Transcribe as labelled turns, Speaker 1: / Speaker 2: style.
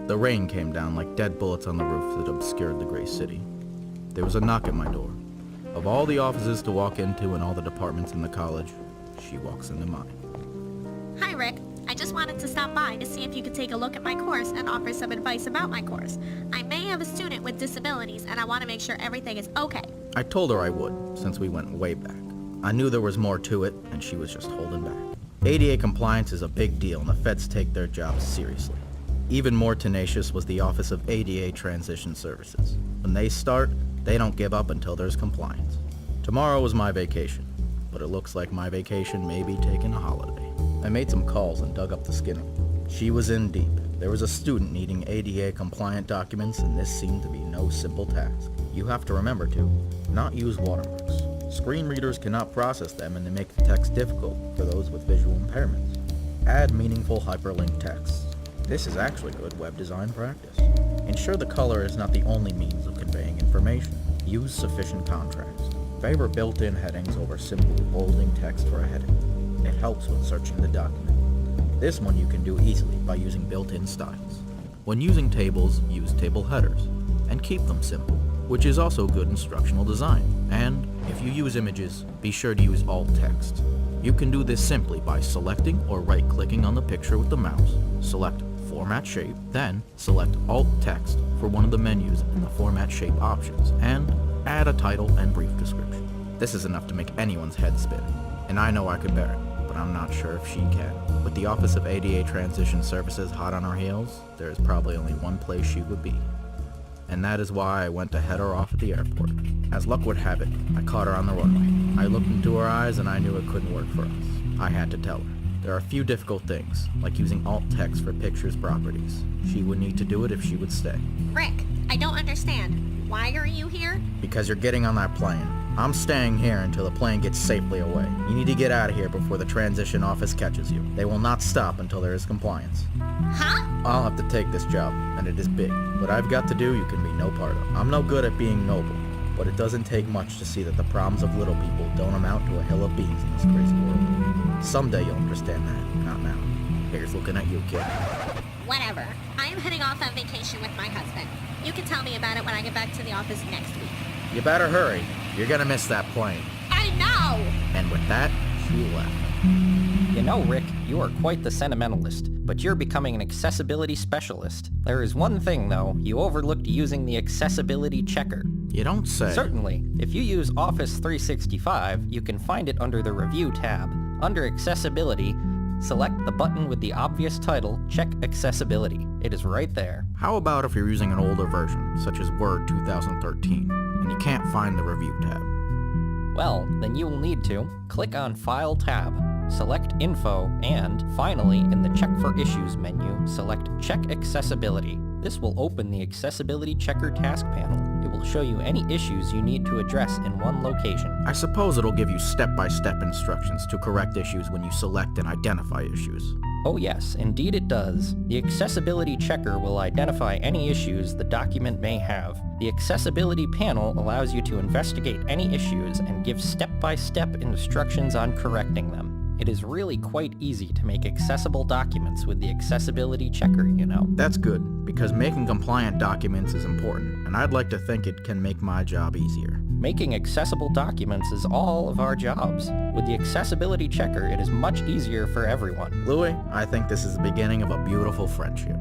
Speaker 1: The rain came down like dead bullets on the roof that obscured the gray city. There was a knock at my door. Of all the offices to walk into and all the departments in the college, she walks into mine.
Speaker 2: Hi, Rick. I just wanted to stop by to see if you could take a look at my course and offer some advice about my course. I may have a student with disabilities, and I want to make sure everything is okay.
Speaker 1: I told her I would, since we went way back. I knew there was more to it, and she was just holding back. ADA compliance is a big deal, and the feds take their jobs seriously. Even more tenacious was the Office of ADA Transition Services. When they start, they don't give up until there's compliance. Tomorrow was my vacation, but it looks like my vacation may be taking a holiday. I made some calls and dug up the skinning. She was in deep. There was a student needing ADA compliant documents, and this seemed to be no simple task. You have to remember to not use watermarks. Screen readers cannot process them, and they make the text difficult for those with visual impairments. Add meaningful hyperlink texts. This is actually good web design practice. Ensure the color is not the only means of conveying information. Use sufficient contrast. Favor built-in headings over simply bolding text for a heading. It helps when searching the document. This one you can do easily by using built-in styles. When using tables, use table headers, and keep them simple, which is also good instructional design. And if you use images, be sure to use alt text. You can do this simply by selecting or right-clicking on the picture with the mouse. Select Format Shape, then select Alt Text for one of the menus in the Format Shape options, and add a title and brief description. This is enough to make anyone's head spin, and I know I could bear it, but I'm not sure if she can. With the Office of ADA Transition Services hot on her heels, there is probably only one place she would be. And that is why I went to head her off at the airport. As luck would have it, I caught her on the runway. I looked into her eyes and I knew it couldn't work for us. I had to tell her. There are a few difficult things, like using alt text for pictures properties. She would need to do it if she would stay.
Speaker 2: Rick, I don't understand. Why are you here?
Speaker 1: Because you're getting on that plane. I'm staying here until the plane gets safely away. You need to get out of here before the transition office catches you. They will not stop until there is compliance.
Speaker 2: Huh?
Speaker 1: I'll have to take this job, and it is big. What I've got to do, you can be no part of. I'm no good at being noble, but it doesn't take much to see that the problems of little people don't amount to a hill of beans in this crazy world. Someday you'll understand that, not now. Here's looking at you, kid.
Speaker 2: Whatever. I am heading off on vacation with my husband. You can tell me about it when I get back to the office next week.
Speaker 1: You better hurry. You're gonna miss that plane.
Speaker 2: I know!
Speaker 1: And with that, she left.
Speaker 3: You know, Rick, you are quite the sentimentalist, but you're becoming an accessibility specialist. There is one thing, though, you overlooked using the accessibility checker.
Speaker 1: You don't say.
Speaker 3: Certainly. If you use Office 365, you can find it under the Review tab. Under Accessibility, select the button with the obvious title, Check Accessibility. It is right there.
Speaker 1: How about if you're using an older version, such as Word 2013, and you can't find the Review tab?
Speaker 3: Well, then you will need to click on File tab, select Info, and finally, in the Check for Issues menu, select Check Accessibility. This will open the Accessibility Checker task panel. It will show you any issues you need to address in one location.
Speaker 1: I suppose it'll give you step-by-step instructions to correct issues when you select and identify issues.
Speaker 3: Oh yes, indeed it does. The Accessibility Checker will identify any issues the document may have. The Accessibility panel allows you to investigate any issues and give step-by-step instructions on correcting them. It is really quite easy to make accessible documents with the Accessibility Checker, you know.
Speaker 1: That's good, because making compliant documents is important, and I'd like to think it can make my job easier.
Speaker 3: Making accessible documents is all of our jobs. With the Accessibility Checker, it is much easier for everyone.
Speaker 1: Louis, I think this is the beginning of a beautiful friendship.